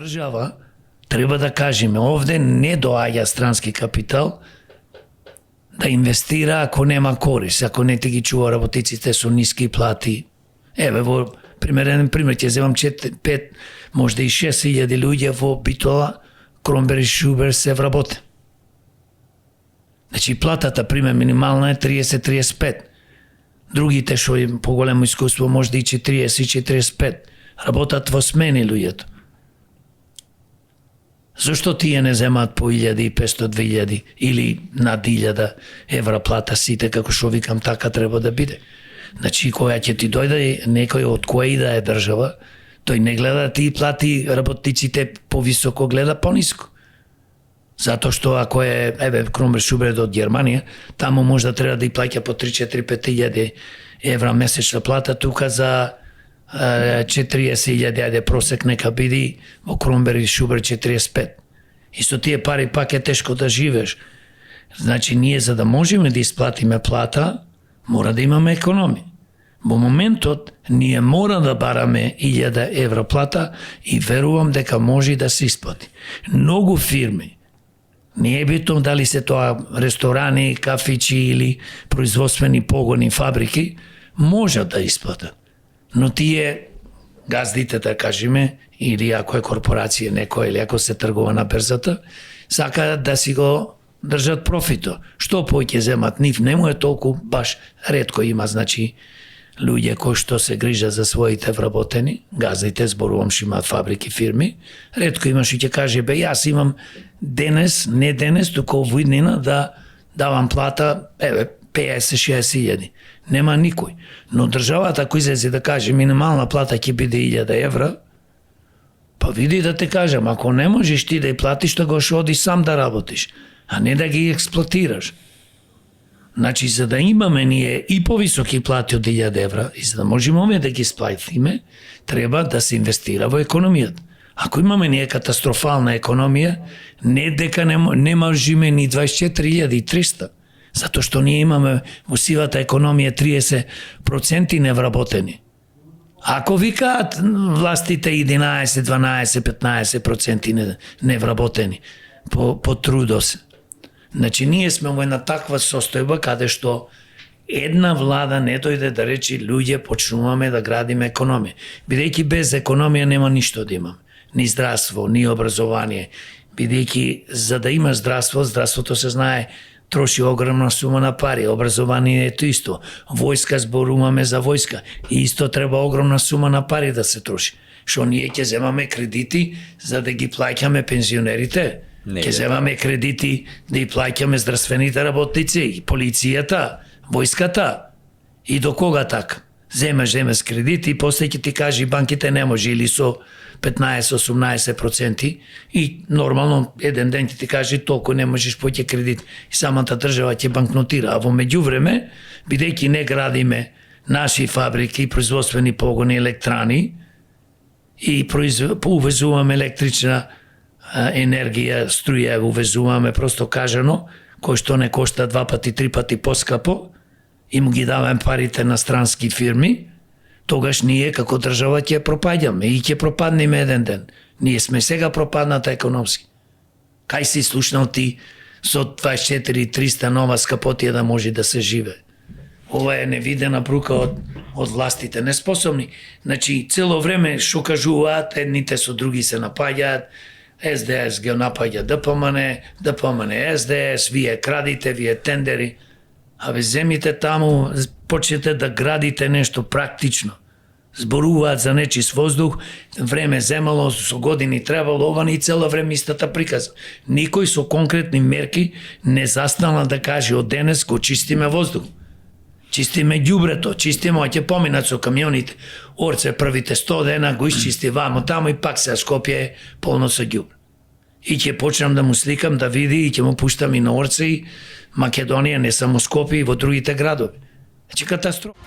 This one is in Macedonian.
држава треба да кажеме, овде не доаѓа странски капитал да инвестира ако нема корис, ако не ти ги чува работиците со ниски плати. Еве во примерен пример ќе земам 4-5, можда и 6.000 луѓе во Битола, Кромбер и Шубер се вработен. Значи платата пример минимална е 30-35. Другите што им поголемо искуство можда и 40-45. Работат во смени луѓето. Зошто тие не земаат по 1500-2000 или над 1000 евра плата сите, како што викам, така треба да биде. Значи, кога ќе ти дојде некој од која и да е држава, тој не гледа да ти плати работниците повисоко, гледа пониско. Затоа што ако е, еве, Кромбер Шубер од Германија, таму може да треба да и плаќа по 3-4-5 евра месечна плата, тука за 40.000, ајде просек нека биди, во Кромбер и Шубер 45. И со тие пари пак е тешко да живееш. Значи, ние за да можеме да исплатиме плата, мора да имаме економија. Во моментот, ние мора да бараме 1000 евра плата и верувам дека може да се исплати. Многу фирми, не е битно дали се тоа ресторани, кафичи или производствени погони, фабрики, можат да исплатат. Но тие газдите, да кажеме, или ако е корпорација некоја, или ако се тргува на берзата, сакаат да си го држат профито. Што повеќе земат нив, нему е толку баш ретко има, значи, луѓе кои што се грижат за своите вработени, газдите, зборувам што имаат фабрики, фирми, ретко имаш и ќе каже, бе, јас имам денес, не денес, туку овиднина да давам плата, еве, 50-60 илјади. Нема никој. Но државата кој излезе да каже минимална плата ќе биде 1000 евра, па види да те кажам, ако не можеш ти да ја платиш, тоа го шо оди сам да работиш, а не да ги експлоатираш. Значи, за да имаме ние и повисоки плати од 1000 евра, и за да можеме овие да ги сплатиме, треба да се инвестира во економијата. Ако имаме ние катастрофална економија, не дека не можеме ни 24.300, затоа што ние имаме во сивата економија 30% невработени. Ако викаат властите 11, 12, 15% невработени по трудо се. Значи, ние сме во една таква состојба каде што една влада не дојде да речи луѓе почнуваме да градиме економија. Бидејќи без економија нема ништо да имаме. Ни здравство, ни образование. Бидејќи за да има здравство, здравството се знае троши огромна сума на пари, образованието исто. Војска, зборуваме за војска, и исто треба огромна сума на пари да се троши. Што ние ќе земаме кредити за да ги плаќаме пензионерите, ќе земаме кредити да ги плаќаме здравствените работници, и полицијата, војската. И до кога така? Земеш кредити и после ќе ти кажи банките не може, или со 15-18%, и нормално еден ден ќе ти кажи толку не можеш поќе кредит и самата држава ќе банкнотира. А во меѓувреме, бидејќи не градиме наши фабрики, производствени погони, електрани и увезуваме електрична енергија, струја, увезуваме просто кажано, кој што не кошта 2 пати, 3 пати поскапо, и му ги даваме парите на странски фирми, тогаш ние како држава ќе пропаѓаме и ќе пропаднеме еден ден. Ние сме сега пропадната економски. Кај си слушнал ти со 24-300 нова скапотија да може да се живе? Ова е невидена брука од властите, неспособни. Значи, цело време шо кажуваат, едните со други се напаѓаат, СДС ги напаѓа ДПМН, СДС, вие крадите, вие тендери. Абе, земите таму, почнете да градите нешто практично. Зборуваат за нечист воздух, време земало, со години требало, ова и цело време истата приказа. Никој со конкретни мерки не застанал да каже од денес го чистиме воздух. Чистиме ѓубрето, чистиме, а ќе поминат со камионите. Орце првите 100 дена го исчисти вамо тамо и пак се Скопје е полно со ѓубре. И ќе почнам да му сликам, да види, и ќе му пуштам и на Орце и Македонија, не само Скопје, и во другите градови. Значи катастрофа.